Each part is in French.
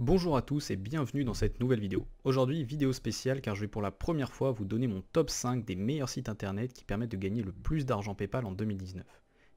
Bonjour à tous et bienvenue dans cette nouvelle vidéo. Aujourd'hui, vidéo spéciale car je vais pour la première fois vous donner mon top 5 des meilleurs sites internet qui permettent de gagner le plus d'argent PayPal en 2019.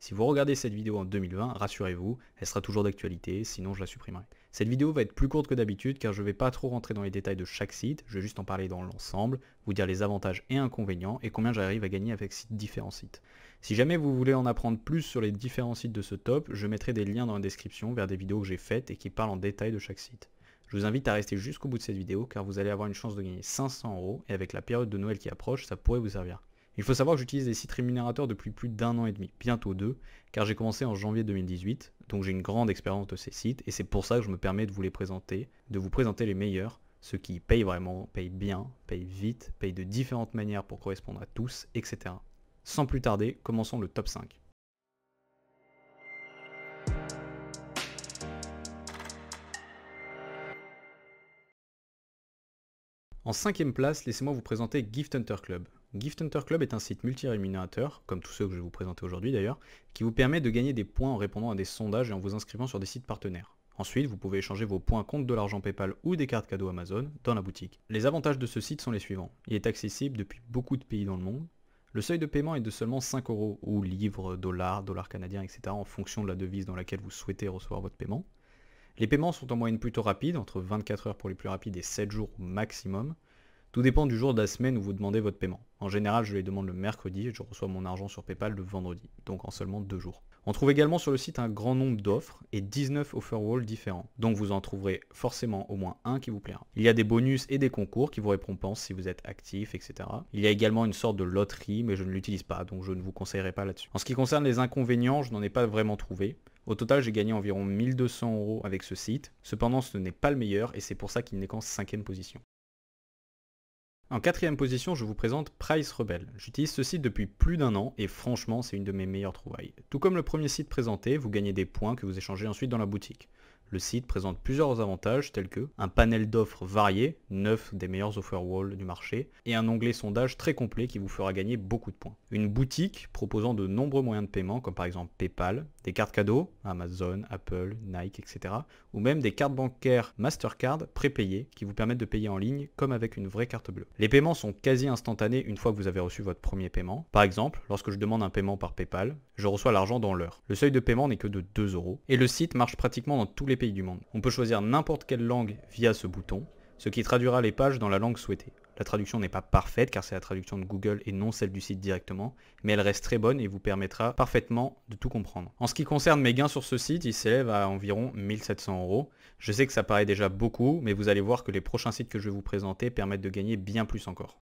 Si vous regardez cette vidéo en 2020, rassurez-vous, elle sera toujours d'actualité, sinon je la supprimerai. Cette vidéo va être plus courte que d'habitude car je ne vais pas trop rentrer dans les détails de chaque site, je vais juste en parler dans l'ensemble, vous dire les avantages et inconvénients et combien j'arrive à gagner avec ces différents sites. Si jamais vous voulez en apprendre plus sur les différents sites de ce top, je mettrai des liens dans la description vers des vidéos que j'ai faites et qui parlent en détail de chaque site. Je vous invite à rester jusqu'au bout de cette vidéo car vous allez avoir une chance de gagner 500 € et avec la période de Noël qui approche, ça pourrait vous servir. Il faut savoir que j'utilise des sites rémunérateurs depuis plus d'1 an et demi, bientôt 2, car j'ai commencé en janvier 2018, donc j'ai une grande expérience de ces sites et c'est pour ça que je me permets de vous les présenter, de vous présenter les meilleurs, ceux qui payent vraiment, payent bien, payent vite, payent de différentes manières pour correspondre à tous, etc. Sans plus tarder, commençons le top 5. En 5ème place, laissez-moi vous présenter Gift Hunter Club. Gift Hunter Club est un site multi-rémunérateur, comme tous ceux que je vais vous présenter aujourd'hui d'ailleurs, qui vous permet de gagner des points en répondant à des sondages et en vous inscrivant sur des sites partenaires. Ensuite, vous pouvez échanger vos points contre de l'argent PayPal ou des cartes cadeaux Amazon dans la boutique. Les avantages de ce site sont les suivants. Il est accessible depuis beaucoup de pays dans le monde. Le seuil de paiement est de seulement 5 € ou livres, dollars canadiens, etc. en fonction de la devise dans laquelle vous souhaitez recevoir votre paiement. Les paiements sont en moyenne plutôt rapides, entre 24 heures pour les plus rapides et 7 jours au maximum. Tout dépend du jour de la semaine où vous demandez votre paiement. En général, je les demande le mercredi et je reçois mon argent sur PayPal le vendredi, donc en seulement 2 jours. On trouve également sur le site un grand nombre d'offres et 19 offer walls différents, donc vous en trouverez forcément au moins un qui vous plaira. Il y a des bonus et des concours qui vous récompensent si vous êtes actif, etc. Il y a également une sorte de loterie, mais je ne l'utilise pas, donc je ne vous conseillerais pas là-dessus. En ce qui concerne les inconvénients, je n'en ai pas vraiment trouvé. Au total, j'ai gagné environ 1200 € avec ce site. Cependant, ce n'est pas le meilleur et c'est pour ça qu'il n'est qu'en 5ème position. En 4ème position, je vous présente Price Rebel. J'utilise ce site depuis plus d'1 an et franchement, c'est une de mes meilleures trouvailles. Tout comme le premier site présenté, vous gagnez des points que vous échangez ensuite dans la boutique. Le site présente plusieurs avantages tels que un panel d'offres variées, 9 des meilleurs offer walls du marché, et un onglet sondage très complet qui vous fera gagner beaucoup de points. Une boutique proposant de nombreux moyens de paiement comme par exemple PayPal, des cartes cadeaux, Amazon, Apple, Nike, etc. ou même des cartes bancaires Mastercard prépayées qui vous permettent de payer en ligne comme avec une vraie carte bleue. Les paiements sont quasi instantanés une fois que vous avez reçu votre premier paiement. Par exemple, lorsque je demande un paiement par PayPal, je reçois l'argent dans l'heure. Le seuil de paiement n'est que de 2 € et le site marche pratiquement dans tous les pays du monde. On peut choisir n'importe quelle langue via ce bouton, ce qui traduira les pages dans la langue souhaitée. La traduction n'est pas parfaite car c'est la traduction de Google et non celle du site directement, mais elle reste très bonne et vous permettra parfaitement de tout comprendre. En ce qui concerne mes gains sur ce site, ils s'élèvent à environ 1700 €. Je sais que ça paraît déjà beaucoup, mais vous allez voir que les prochains sites que je vais vous présenter permettent de gagner bien plus encore.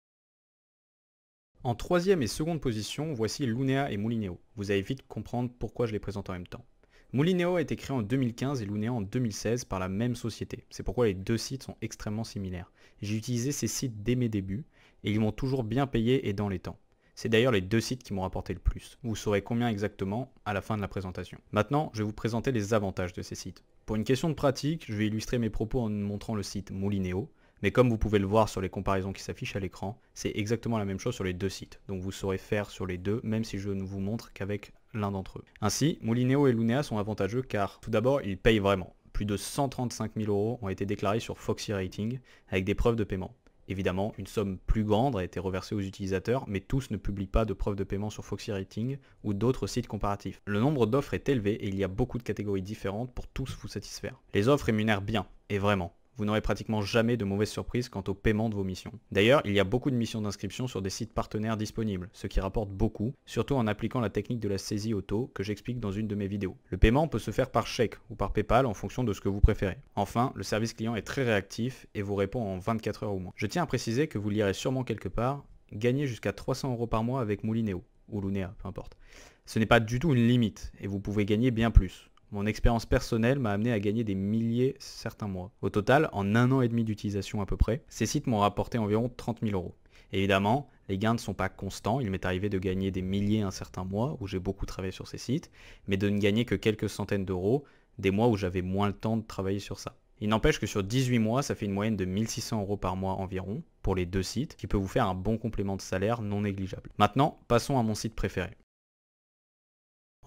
En 3ème et 2ème position, voici Lunea et Moulineo. Vous allez vite comprendre pourquoi je les présente en même temps. Moulineo a été créé en 2015 et Lunea en 2016 par la même société. C'est pourquoi les deux sites sont extrêmement similaires. J'ai utilisé ces sites dès mes débuts et ils m'ont toujours bien payé et dans les temps. C'est d'ailleurs les deux sites qui m'ont rapporté le plus. Vous saurez combien exactement à la fin de la présentation. Maintenant, je vais vous présenter les avantages de ces sites. Pour une question de pratique, je vais illustrer mes propos en montrant le site Moulineo. Mais comme vous pouvez le voir sur les comparaisons qui s'affichent à l'écran, c'est exactement la même chose sur les deux sites. Donc vous saurez faire sur les deux, même si je ne vous montre qu'avec l'un d'entre eux. Ainsi, Moulineo et Lunea sont avantageux car tout d'abord, ils payent vraiment. Plus de 135 000 € ont été déclarés sur Foxy Rating avec des preuves de paiement. Évidemment, une somme plus grande a été reversée aux utilisateurs, mais tous ne publient pas de preuves de paiement sur Foxy Rating ou d'autres sites comparatifs. Le nombre d'offres est élevé et il y a beaucoup de catégories différentes pour tous vous satisfaire. Les offres rémunèrent bien, et vraiment. Vous n'aurez pratiquement jamais de mauvaises surprises quant au paiement de vos missions. D'ailleurs, il y a beaucoup de missions d'inscription sur des sites partenaires disponibles, ce qui rapporte beaucoup, surtout en appliquant la technique de la saisie auto que j'explique dans une de mes vidéos. Le paiement peut se faire par chèque ou par PayPal en fonction de ce que vous préférez. Enfin, le service client est très réactif et vous répond en 24 heures ou moins. Je tiens à préciser que vous lirez sûrement quelque part, gagner jusqu'à 300 € par mois avec Moulineo, ou Lunea, peu importe. Ce n'est pas du tout une limite et vous pouvez gagner bien plus. Mon expérience personnelle m'a amené à gagner des milliers certains mois. Au total, en 1 an et demi d'utilisation à peu près, ces sites m'ont rapporté environ 30 000 €. Évidemment, les gains ne sont pas constants, il m'est arrivé de gagner des milliers un certain mois où j'ai beaucoup travaillé sur ces sites, mais de ne gagner que quelques centaines d'euros, des mois où j'avais moins le temps de travailler sur ça. Il n'empêche que sur 18 mois, ça fait une moyenne de 1600 € par mois environ, pour les deux sites, qui peut vous faire un bon complément de salaire non négligeable. Maintenant, passons à mon site préféré.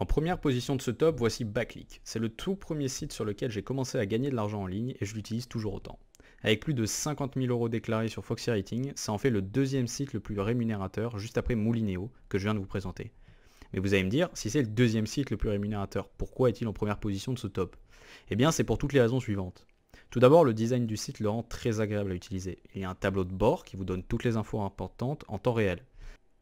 En première position de ce top, voici Backleak. C'est le tout premier site sur lequel j'ai commencé à gagner de l'argent en ligne et je l'utilise toujours autant. Avec plus de 50 000 € déclarés sur Foxy Rating, ça en fait le deuxième site le plus rémunérateur juste après Moulinéo que je viens de vous présenter. Mais vous allez me dire, si c'est le deuxième site le plus rémunérateur, pourquoi est-il en première position de ce top? Eh bien c'est pour toutes les raisons suivantes. Tout d'abord, le design du site le rend très agréable à utiliser. Il y a un tableau de bord qui vous donne toutes les infos importantes en temps réel.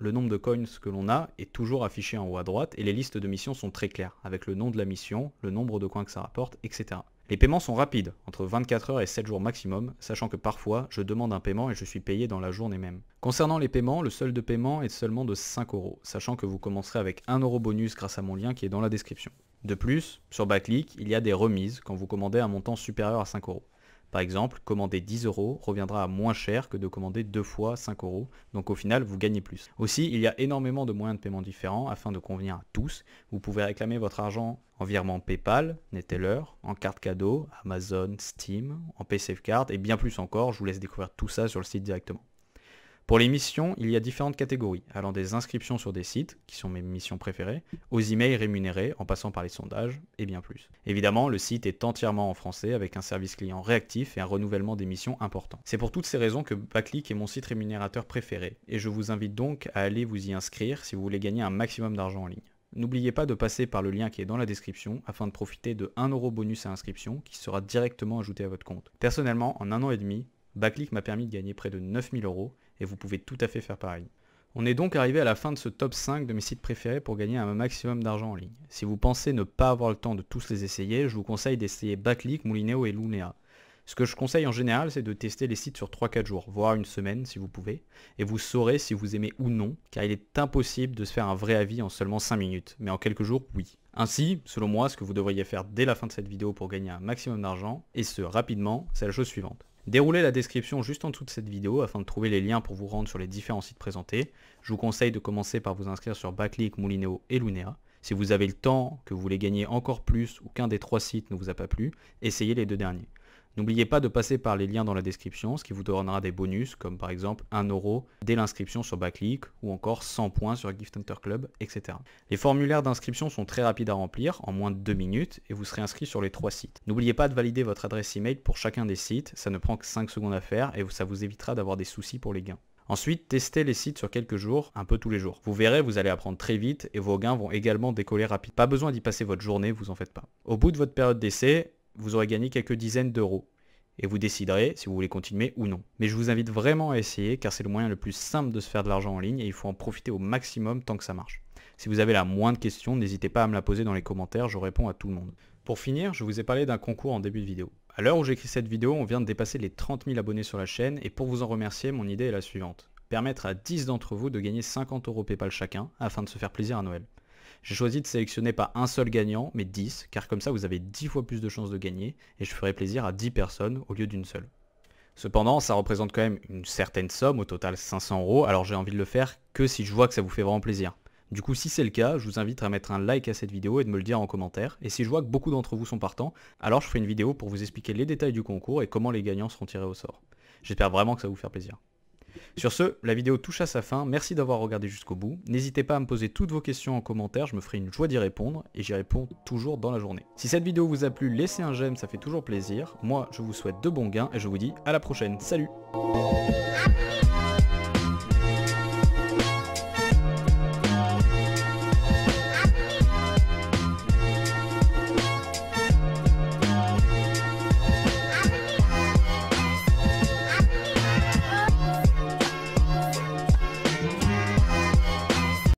Le nombre de coins que l'on a est toujours affiché en haut à droite et les listes de missions sont très claires, avec le nom de la mission, le nombre de coins que ça rapporte, etc. Les paiements sont rapides, entre 24 heures et 7 jours maximum, sachant que parfois je demande un paiement et je suis payé dans la journée même. Concernant les paiements, le solde de paiement est seulement de 5 €, sachant que vous commencerez avec 1 € bonus grâce à mon lien qui est dans la description. De plus, sur Backleak, il y a des remises quand vous commandez un montant supérieur à 5 €. Par exemple, commander 10 € reviendra à moins cher que de commander 2 fois 5 €, donc au final vous gagnez plus. Aussi, il y a énormément de moyens de paiement différents afin de convenir à tous. Vous pouvez réclamer votre argent en virement PayPal, Neteller, en carte cadeau, Amazon, Steam, en PaySafeCard et bien plus encore, je vous laisse découvrir tout ça sur le site directement. Pour les missions, il y a différentes catégories, allant des inscriptions sur des sites, qui sont mes missions préférées, aux emails rémunérés, en passant par les sondages, et bien plus. Évidemment, le site est entièrement en français, avec un service client réactif et un renouvellement des missions important. C'est pour toutes ces raisons que Backleak est mon site rémunérateur préféré, et je vous invite donc à aller vous y inscrire si vous voulez gagner un maximum d'argent en ligne. N'oubliez pas de passer par le lien qui est dans la description afin de profiter de 1 € bonus à inscription qui sera directement ajouté à votre compte. Personnellement, en 1 an et demi, Backleak m'a permis de gagner près de 9 000 € et vous pouvez tout à fait faire pareil. On est donc arrivé à la fin de ce top 5 de mes sites préférés pour gagner un maximum d'argent en ligne. Si vous pensez ne pas avoir le temps de tous les essayer, je vous conseille d'essayer Backleak, Moulinéo et Lunea. Ce que je conseille en général, c'est de tester les sites sur 3-4 jours, voire une semaine si vous pouvez, et vous saurez si vous aimez ou non, car il est impossible de se faire un vrai avis en seulement 5 minutes, mais en quelques jours, oui. Ainsi, selon moi, ce que vous devriez faire dès la fin de cette vidéo pour gagner un maximum d'argent, et ce rapidement, c'est la chose suivante. Déroulez la description juste en dessous de cette vidéo afin de trouver les liens pour vous rendre sur les différents sites présentés. Je vous conseille de commencer par vous inscrire sur Backleak, Moulinéo et Lunea. Si vous avez le temps, que vous voulez gagner encore plus ou qu'un des 3 sites ne vous a pas plu, essayez les 2 derniers. N'oubliez pas de passer par les liens dans la description, ce qui vous donnera des bonus comme par exemple 1 € dès l'inscription sur Backleak ou encore 100 points sur Gift Hunter Club, etc. Les formulaires d'inscription sont très rapides à remplir, en moins de 2 minutes, et vous serez inscrit sur les 3 sites. N'oubliez pas de valider votre adresse email pour chacun des sites, ça ne prend que 5 secondes à faire et ça vous évitera d'avoir des soucis pour les gains. Ensuite, testez les sites sur quelques jours, un peu tous les jours. Vous verrez, vous allez apprendre très vite et vos gains vont également décoller rapide. Pas besoin d'y passer votre journée, vous en faites pas. Au bout de votre période d'essai, vous aurez gagné quelques dizaines d'euros. Et vous déciderez si vous voulez continuer ou non. Mais je vous invite vraiment à essayer car c'est le moyen le plus simple de se faire de l'argent en ligne et il faut en profiter au maximum tant que ça marche. Si vous avez la moindre question, n'hésitez pas à me la poser dans les commentaires, je réponds à tout le monde. Pour finir, je vous ai parlé d'un concours en début de vidéo. À l'heure où j'écris cette vidéo, on vient de dépasser les 30 000 abonnés sur la chaîne et pour vous en remercier, mon idée est la suivante. Permettre à 10 d'entre vous de gagner 50 € PayPal chacun afin de se faire plaisir à Noël. J'ai choisi de sélectionner pas un seul gagnant, mais 10, car comme ça vous avez 10 fois plus de chances de gagner, et je ferai plaisir à 10 personnes au lieu d'une seule. Cependant, ça représente quand même une certaine somme, au total 500 €, alors j'ai envie de le faire que si je vois que ça vous fait vraiment plaisir. Du coup, si c'est le cas, je vous invite à mettre un like à cette vidéo et de me le dire en commentaire, et si je vois que beaucoup d'entre vous sont partants, alors je ferai une vidéo pour vous expliquer les détails du concours et comment les gagnants seront tirés au sort. J'espère vraiment que ça va vous faire plaisir. Sur ce, la vidéo touche à sa fin, merci d'avoir regardé jusqu'au bout. N'hésitez pas à me poser toutes vos questions en commentaire, je me ferai une joie d'y répondre et j'y réponds toujours dans la journée. Si cette vidéo vous a plu, laissez un j'aime, ça fait toujours plaisir. Moi, je vous souhaite de bons gains et je vous dis à la prochaine. Salut!